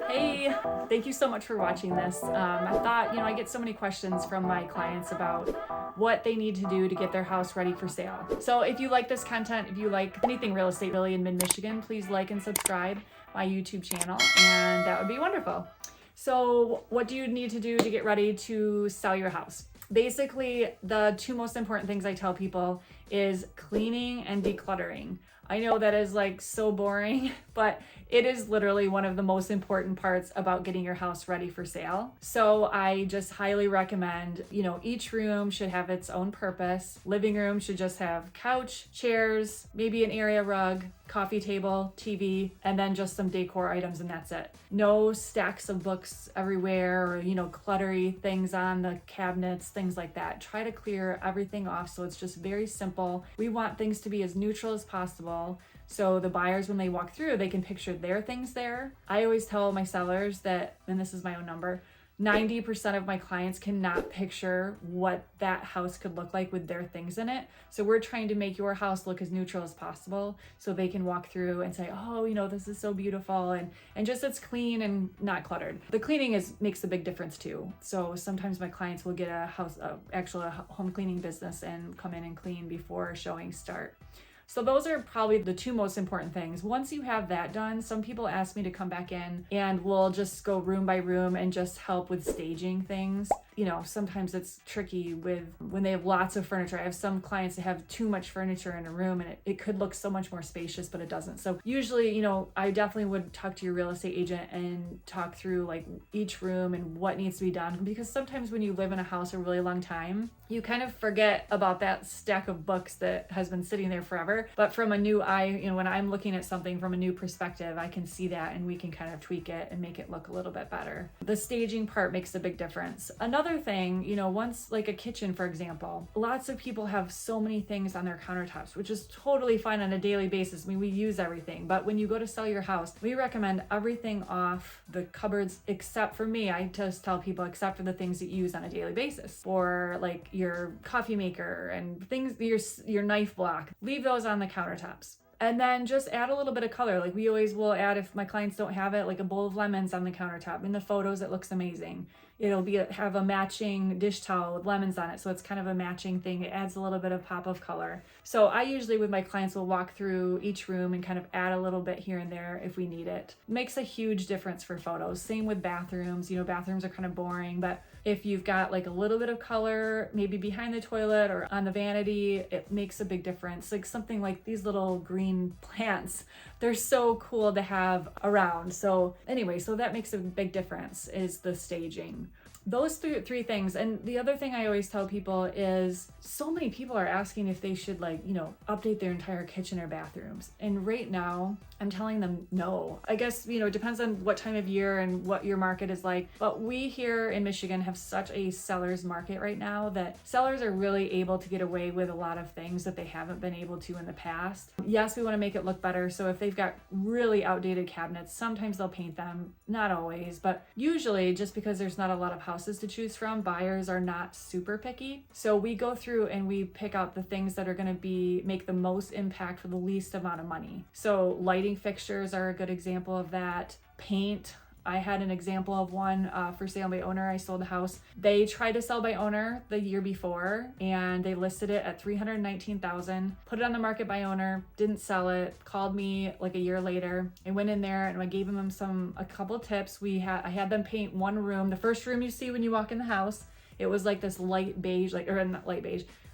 Hey, thank you so much for watching this. I thought, I get so many questions from my clients about what they need to do to get their house ready for sale. So if you like this content, if you like anything real estate really in mid-Michigan, please like and subscribe my YouTube channel, and that would be wonderful. So what do you need to do to get ready to sell your house? Basically, the two most important things I tell people is cleaning and decluttering. I know that is like so boring, but it is literally one of the most important parts about getting your house ready for sale. So I just highly recommend, each room should have its own purpose. Living room should just have couch, chairs, maybe an area rug, coffee table, TV, and then just some decor items, and that's it. No stacks of books everywhere or, cluttery things on the cabinets, things like that. Try to clear everything off so it's just very simple. We want things to be as neutral as possible, so the buyers, when they walk through, they can picture their things there. I always tell my sellers that, and this is my own number, 90% of my clients cannot picture what that house could look like with their things in it. So we're trying to make your house look as neutral as possible so they can walk through and say, oh, this is so beautiful, and just it's clean and not cluttered. The cleaning makes a big difference too. So sometimes my clients will get a home cleaning business and come in and clean before showings start. So those are probably the two most important things. Once you have that done, some people ask me to come back in and we'll just go room by room and just help with staging things. Sometimes it's tricky when they have lots of furniture. I have some clients that have too much furniture in a room and it could look so much more spacious, but it doesn't. So usually, I definitely would talk to your real estate agent and talk through like each room and what needs to be done. Because sometimes when you live in a house a really long time, you kind of forget about that stack of books that has been sitting there forever. But from a new eye, when I'm looking at something from a new perspective, I can see that and we can kind of tweak it and make it look a little bit better. The staging part makes a big difference. Another thing, once like a kitchen, for example, lots of people have so many things on their countertops, which is totally fine on a daily basis. I mean, we use everything, but when you go to sell your house, we recommend everything off the cupboards, except for me. I just tell people, except for the things that you use on a daily basis, or like your coffee maker and things, your knife block, leave those on the countertops. And then just add a little bit of color. Like we always will add, if my clients don't have it, like a bowl of lemons on the countertop. In the photos, it looks amazing. It'll have a matching dish towel with lemons on it. So it's kind of a matching thing. It adds a little bit of pop of color. So I usually with my clients will walk through each room and kind of add a little bit here and there if we need it. It makes a huge difference for photos. Same with bathrooms. Bathrooms are kind of boring, but if you've got like a little bit of color, maybe behind the toilet or on the vanity, it makes a big difference. Like something like these little green plants, they're so cool to have around. So anyway, so that makes a big difference, is the staging. Those three things. And the other thing I always tell people is, so many people are asking if they should update their entire kitchen or bathrooms. And right now I'm telling them no. I guess, it depends on what time of year and what your market is like. But we here in Michigan have such a seller's market right now that sellers are really able to get away with a lot of things that they haven't been able to in the past. Yes, we want to make it look better. So if they've got really outdated cabinets, sometimes they'll paint them. Not always, but usually, just because there's not a lot of houses to choose from, buyers are not super picky. So we go through and we pick out the things that are going to make the most impact for the least amount of money. So lighting fixtures are a good example of that. Paint. I had an example of one for sale by owner. I sold a house. They tried to sell by owner the year before and they listed it at $319,000, put it on the market by owner, didn't sell it, called me like a year later. I went in there and I gave them a couple tips. I had them paint one room. The first room you see when you walk in the house, it was like this light beige,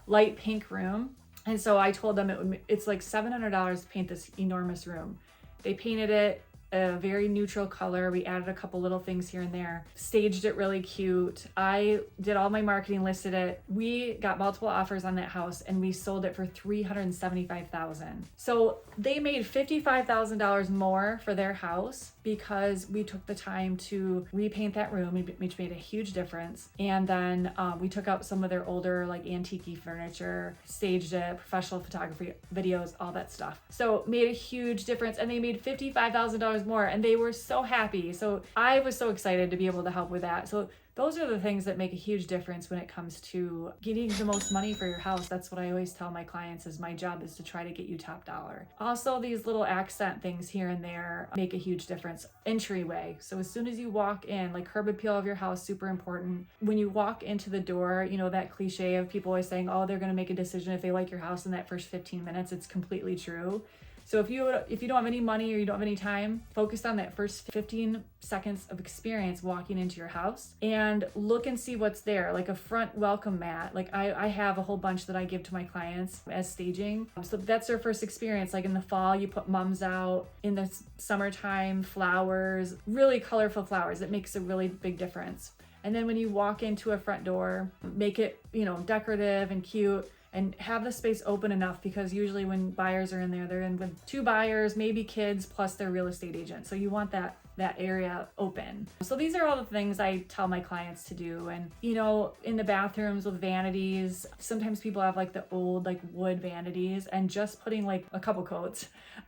light pink room. And so I told them it's like $700 to paint this enormous room. They painted it a very neutral color. We added a couple little things here and there, staged it really cute. I did all my marketing, listed it. We got multiple offers on that house and we sold it for $375,000. So they made $55,000 more for their house because we took the time to repaint that room, which made a huge difference. And then we took out some of their older like antique furniture, staged it, professional photography, videos, all that stuff. So made a huge difference. And they made $55,000 $50 more, and they were so happy. So I was so excited to be able to help with that. So those are the things that make a huge difference when it comes to getting the most money for your house. That's what I always tell my clients, is my job is to try to get you top dollar. Also, these little accent things here and there make a huge difference. Entryway. So as soon as you walk in, like curb appeal of your house, super important. When you walk into the door, you know, that cliche of people always saying, oh, they're going to make a decision if they like your house in that first 15 minutes. It's completely true. So if you don't have any money or you don't have any time, focus on that first 15 seconds of experience walking into your house and look and see what's there, like a front welcome mat. Like I have a whole bunch that I give to my clients as staging. So that's their first experience. Like in the fall, you put mums out. In the summertime, flowers, really colorful flowers. It makes a really big difference. And then when you walk into a front door, make it, you know, decorative and cute. And have the space open enough, because usually when buyers are in there, they're in with 2 buyers, maybe kids, plus their real estate agent. So you want that area open. So these are all the things I tell my clients to do. And, you know, in the bathrooms with vanities, sometimes people have like the old like wood vanities, and just putting like a couple coats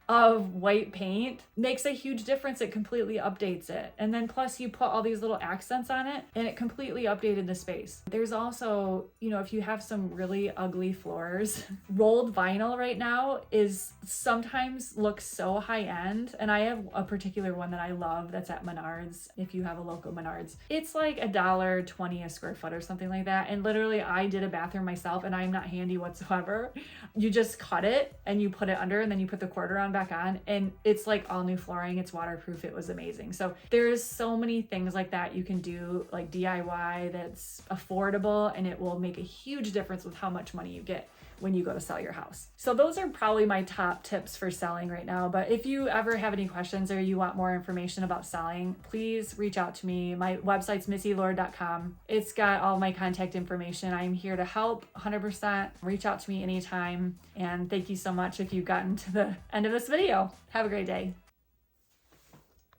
of white paint makes a huge difference. It completely updates it. And then plus you put all these little accents on it, and it completely updated the space. There's also, you know, if you have some really ugly floors, rolled vinyl right now is sometimes looks so high end. And I have a particular one that I love that's at Menards. If you have a local Menards, it's like $1.20 a square foot or something like that. And literally I did a bathroom myself, and I'm not handy whatsoever. You just cut it and you put it under, and then you put the quarter round back on, and it's like all new flooring. It's waterproof. It was amazing. So there's so many things like that you can do, like DIY, that's affordable, and it will make a huge difference with how much money you get when you go to sell your house. So those are probably my top tips for selling right now. But if you ever have any questions or you want more information about selling, please reach out to me. My website's missylord.com. It's got all my contact information. I'm here to help 100%. Reach out to me anytime. And thank you so much if you've gotten to the end of this video. Have a great day.